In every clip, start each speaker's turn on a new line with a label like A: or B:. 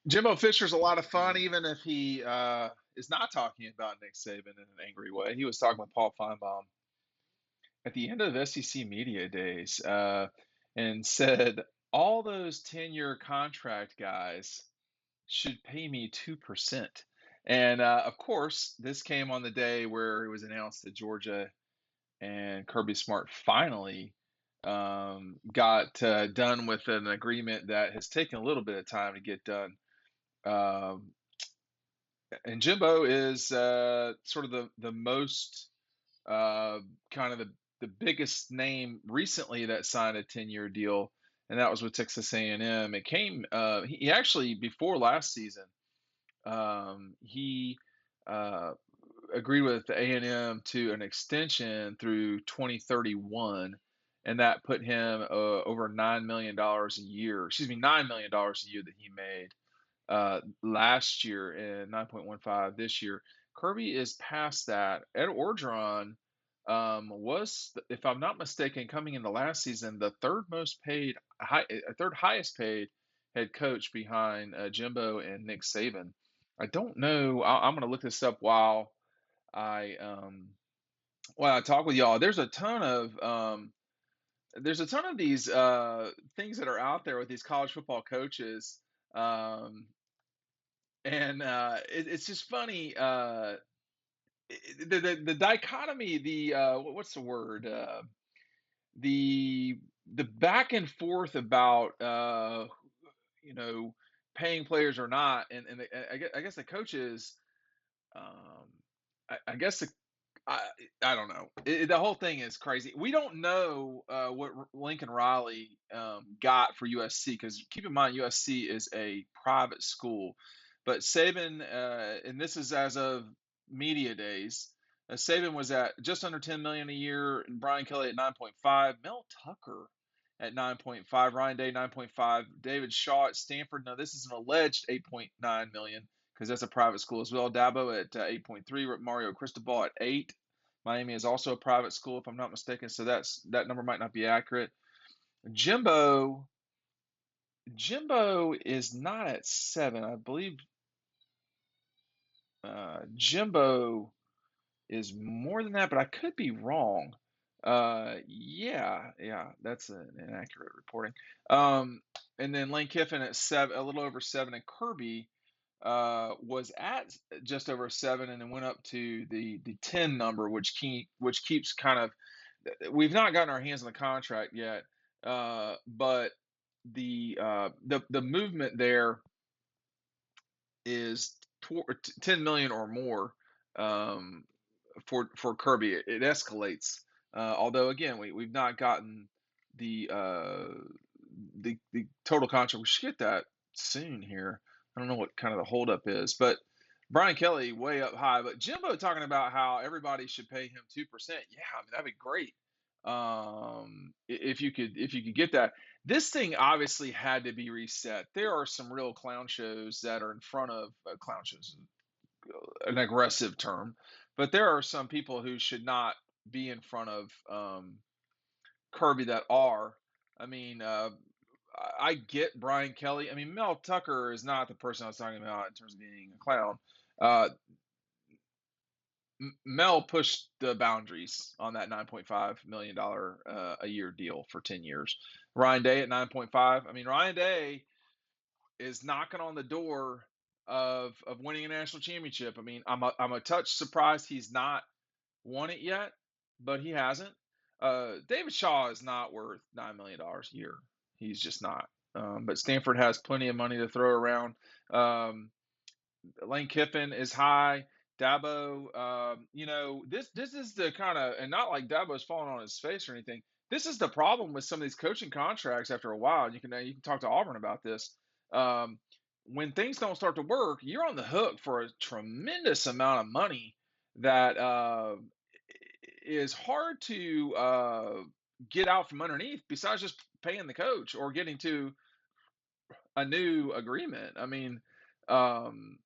A: Jimbo Fisher's a lot of fun, even if he is not talking about Nick Saban in an angry way. He was talking with Paul Feinbaum at the end of SEC Media Days and said, all those 10-year contract guys should pay me 2%. And of course, this came on the day where it was announced that Georgia and Kirby Smart finally got done with an agreement that has taken a little bit of time to get done. Um, and Jimbo is sort of the most uh, kind of the biggest name recently that signed a 10-year deal, and that was with Texas A&M. It came he actually before last season he uh, agreed with A&M to an extension through 2031, and that put him over $9 million a year. Excuse me, $9 million a year that he made last year and 9.15 this year. Kirby is past that. Ed Orgeron was, if I'm not mistaken, coming into last season, the third highest paid head coach behind Jimbo and Nick Saban. I don't know. I'm going to look this up I um, while I talk with y'all. There's a ton of these things that are out there with these college football coaches. Um, and it's just funny the dichotomy, what's the word, the back and forth about you know paying players or not, I guess the coaches, um I guess I, I don't know. The whole thing is crazy. We don't know what Lincoln Riley got for USC, because keep in mind USC is a private school. But Saban, and this is as of media days, Saban was at just under 10 million a year, and Brian Kelly at 9.5, Mel Tucker at 9.5, Ryan Day 9.5, David Shaw at Stanford. Now this is an alleged 8.9 million because that's a private school as well. Dabo at 8.3, Mario Cristobal at 8. Miami is also a private school, if I'm not mistaken, so that number might not be accurate. Jimbo Jimbo is not at 7, I believe. Jimbo is more than that, but I could be wrong. Yeah, that's an inaccurate reporting. Um, and then Lane Kiffin at 7, a little over 7, and Kirby was at just over 7, and then went up to the 10 number, which keeps kind of. We've not gotten our hands on the contract yet, but the movement there is 10 million or more um, for Kirby. It escalates. Although again, we've not gotten the the total contract. We should get that soon here. I don't know what kind of the holdup is, but Brian Kelly way up high. But Jimbo talking about how everybody should pay him 2%. Yeah, I mean that'd be great. If you could get that. This thing obviously had to be reset. There are some real clown shows that are in front of clown shows, an aggressive term, but there are some people who should not be in front of Kirby that are. I mean, I get Brian Kelly. I mean, Mel Tucker is not the person I was talking about in terms of being a clown. Uh, Mel pushed the boundaries on that $9.5 million a year deal for 10 years. Ryan Day at 9.5. I mean, Ryan Day is knocking on the door of winning a national championship. I mean, I'm a touch surprised he's not won it yet, but he hasn't. David Shaw is not worth $9 million a year. He's just not. But Stanford has plenty of money to throw around. Um, Lane Kiffin is high. Dabo, this is the kind of, and not like Dabo's falling on his face or anything. This is the problem with some of these coaching contracts. After a while, you can talk to Auburn about this. Um, when things don't start to work, you're on the hook for a tremendous amount of money that is hard to get out from underneath. Besides just paying the coach or getting to a new agreement. I mean, um,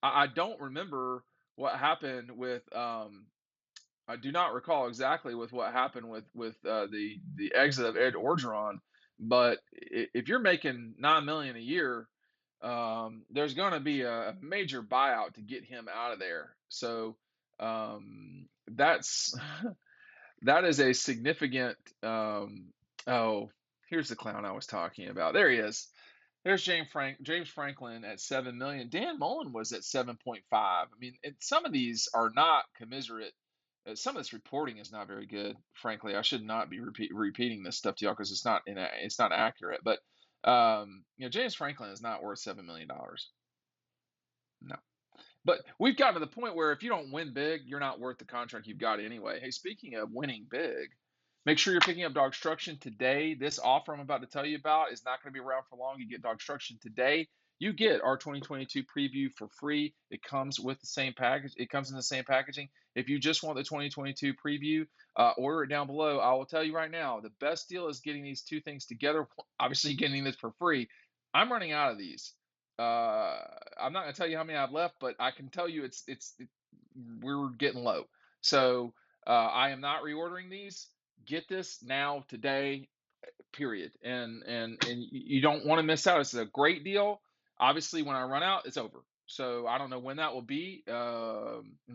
A: I don't remember what happened with. I do not recall exactly with what happened with the exit of Ed Orgeron. But if you're making $9 million a year, there's going to be a major buyout to get him out of there. So that's that is a significant. Oh, here's the clown I was talking about. There he is. There's James Franklin at 7 million. Dan Mullen was at 7.5. I mean, some of these are not commiserate. Some of this reporting is not very good. Frankly, I should not be repeating this stuff to y'all because it's not accurate. But James Franklin is not worth $7 million. No. But we've gotten to the point where if you don't win big, you're not worth the contract you've got anyway. Hey, speaking of winning big, make sure you're picking up DAWGSTRUCTION today. This offer I'm about to tell you about is not going to be around for long. You get DAWGSTRUCTION today. You get our 2022 preview for free. It comes with the same package. It comes in the same packaging. If you just want the 2022 preview, order it down below. I will tell you right now, the best deal is getting these two things together. Obviously, getting this for free. I'm running out of these. I'm not going to tell you how many I've left, but I can tell you we're getting low. So I am not reordering these. Get this now, today, period. And you don't want to miss out. It's a great deal. Obviously, when I run out, it's over. So I don't know when that will be.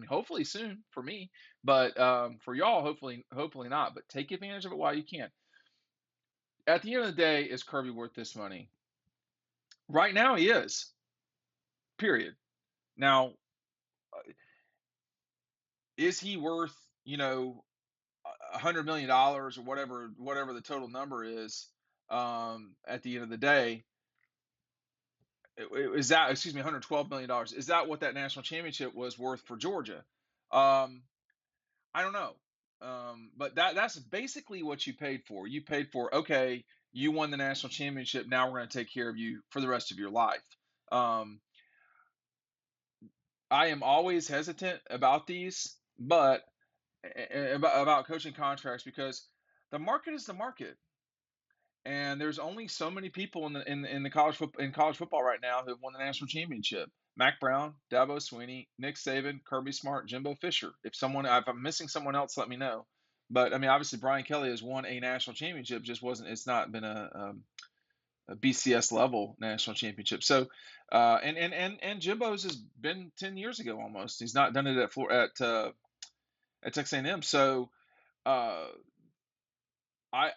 A: Hopefully soon for me, but for y'all, hopefully not. But take advantage of it while you can. At the end of the day, is Kirby worth this money? Right now, he is. Period. Now, is he worth $100 million or whatever the total number is at the end of the day? Is that, excuse me, $112 million? Is that what that national championship was worth for Georgia? I don't know. But that's basically what you paid for. You paid for, okay, you won the national championship. Now we're going to take care of you for the rest of your life. I am always hesitant about these, but about coaching contracts, because the market is the market, and there's only so many people in the college football right now who have won the national championship. Mac Brown, Dabo Swinney, Nick Saban, Kirby Smart, Jimbo Fisher. If I'm missing someone else, let me know. But I mean, obviously Brian Kelly has won a national championship, it's not been a BCS level national championship. So, and Jimbo's has been 10 years ago almost. He's not done it at Texas A&M. So, I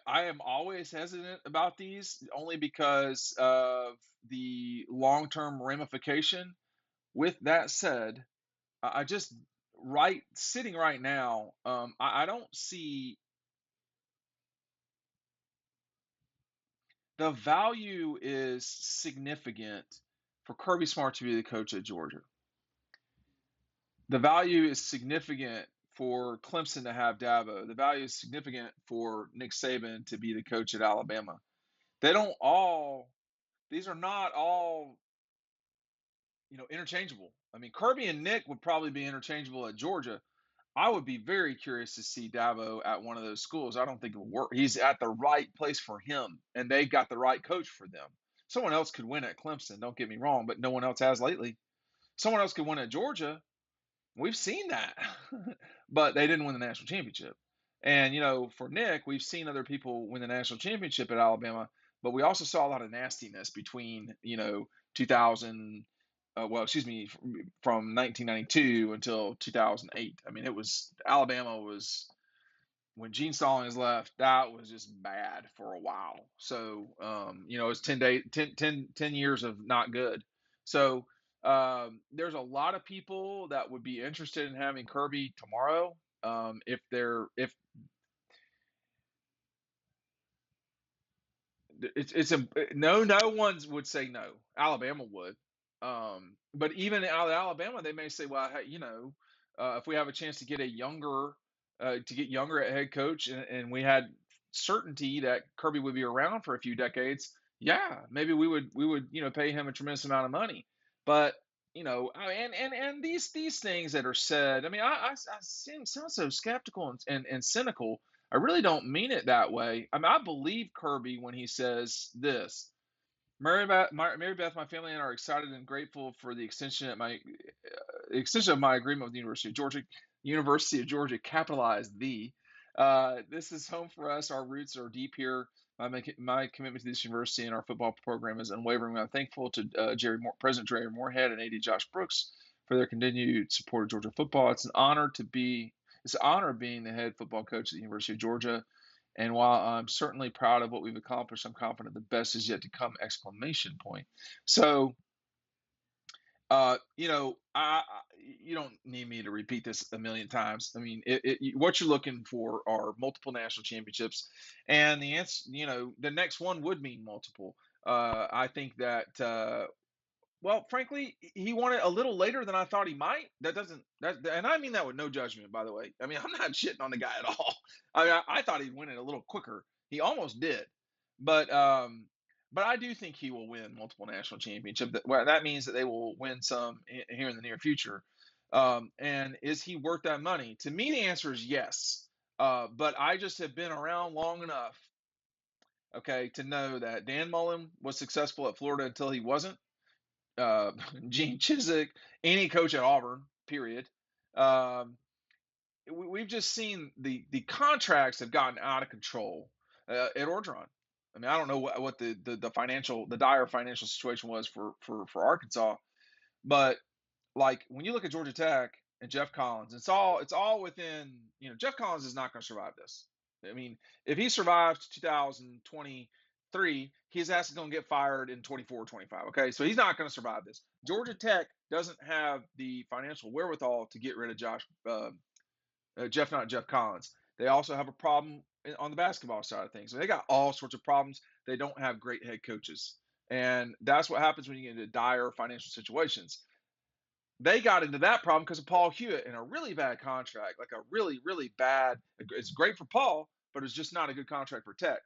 A: am always hesitant about these, only because of the long-term ramification. With that said, I just sitting right now, I don't see the value is significant for Kirby Smart to be the coach at Georgia. The value is significant for Clemson to have Dabo. The value is significant for Nick Saban to be the coach at Alabama. These are not all, interchangeable. I mean, Kirby and Nick would probably be interchangeable at Georgia. I would be very curious to see Dabo at one of those schools. I don't think it will work. He's at the right place for him, and they got the right coach for them. Someone else could win at Clemson, don't get me wrong, but no one else has lately. Someone else could win at Georgia. We've seen that, but they didn't win the national championship. And, for Nick, we've seen other people win the national championship at Alabama, but we also saw a lot of nastiness between, 2000, from 1992 until 2008. I mean, Alabama was, when Gene Stallings left, that was just bad for a while. So, it's 10 years of not good. So, there's a lot of people that would be interested in having Kirby tomorrow. No one would say no. Alabama would. But even out of Alabama, they may say, well, hey, if we have a chance to get younger at head coach, and we had certainty that Kirby would be around for a few decades, yeah, maybe we would pay him a tremendous amount of money. But and these things that are said, I mean, I sound so skeptical and cynical. I really don't mean it that way. I mean, I believe Kirby when he says this. Mary Beth, my family and I are excited and grateful for the extension of my agreement with the University of Georgia. University of Georgia, capitalized the. This is home for us. Our roots are deep here. My commitment to this university and our football program is unwavering. I'm thankful to President Jerry Moorhead and AD Josh Brooks for their continued support of Georgia football. It's an honor being the head football coach at the University of Georgia. And while I'm certainly proud of what we've accomplished, I'm confident the best is yet to come! Exclamation point. So, you don't need me to repeat this a million times. I mean, what you're looking for are multiple national championships, and the answer, the next one would mean multiple. I think that, well, frankly, he won it a little later than I thought he might. And I mean that with no judgment, by the way. I mean, I'm not shitting on the guy at all. I thought he'd win it a little quicker. He almost did, but I do think he will win multiple national championships. That means that they will win some here in the near future. And is he worth that money? To me, the answer is yes. But I just have been around long enough, okay, to know that Dan Mullen was successful at Florida until he wasn't. Gene Chizik, any coach at Auburn, period. We've just seen the contracts have gotten out of control at Orgeron. I mean, I don't know what the dire financial situation was for Arkansas, but like when you look at Georgia Tech and Jeff Collins, it's all within. Jeff Collins is not going to survive this. I mean, if he survives 2023, his ass is going to get fired in 24 or 25. Okay, so he's not going to survive this. Georgia Tech doesn't have the financial wherewithal to get rid of Jeff Collins. They also have a problem on the basketball side of things. They got all sorts of problems. They don't have great head coaches, and that's what happens when you get into dire financial situations. They got into that problem because of Paul Hewitt and a really bad contract, like a really, really bad. It's great for Paul, but it's just not a good contract for Tech.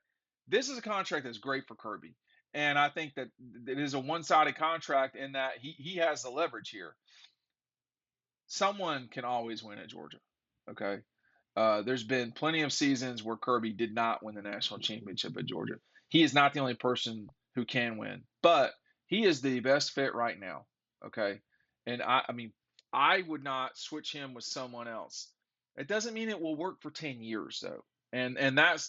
A: This is a contract that's great for Kirby. And I think that it is a one-sided contract in that he has the leverage here. Someone can always win at Georgia. Okay. There's been plenty of seasons where Kirby did not win the national championship at Georgia. He is not the only person who can win, but he is the best fit right now. Okay. And I mean, I would not switch him with someone else. It doesn't mean it will work for 10 years though. And that's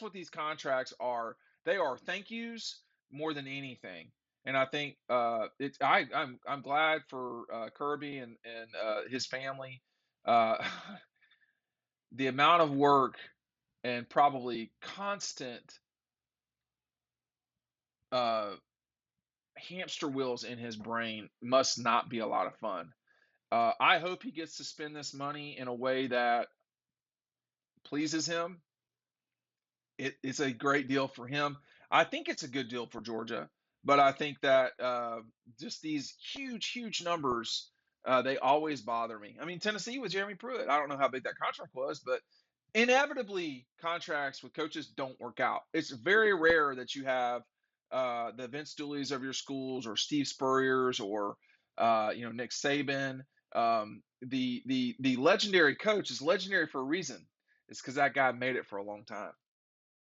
A: what these contracts are. They are thank yous more than anything. And I think I'm glad for Kirby and his family. Uh, the amount of work and probably constant uh, hamster wheels in his brain must not be a lot of fun. I hope he gets to spend this money in a way that pleases him. It's a great deal for him. I think it's a good deal for Georgia, but I think that just these huge numbers, they always bother me. I mean, Tennessee with Jeremy Pruitt, I don't know how big that contract was, but inevitably contracts with coaches don't work out. It's very rare that you have the Vince Dooley's of your schools or Steve Spurrier's or Nick Saban. The legendary coach is legendary for a reason. It's because that guy made it for a long time.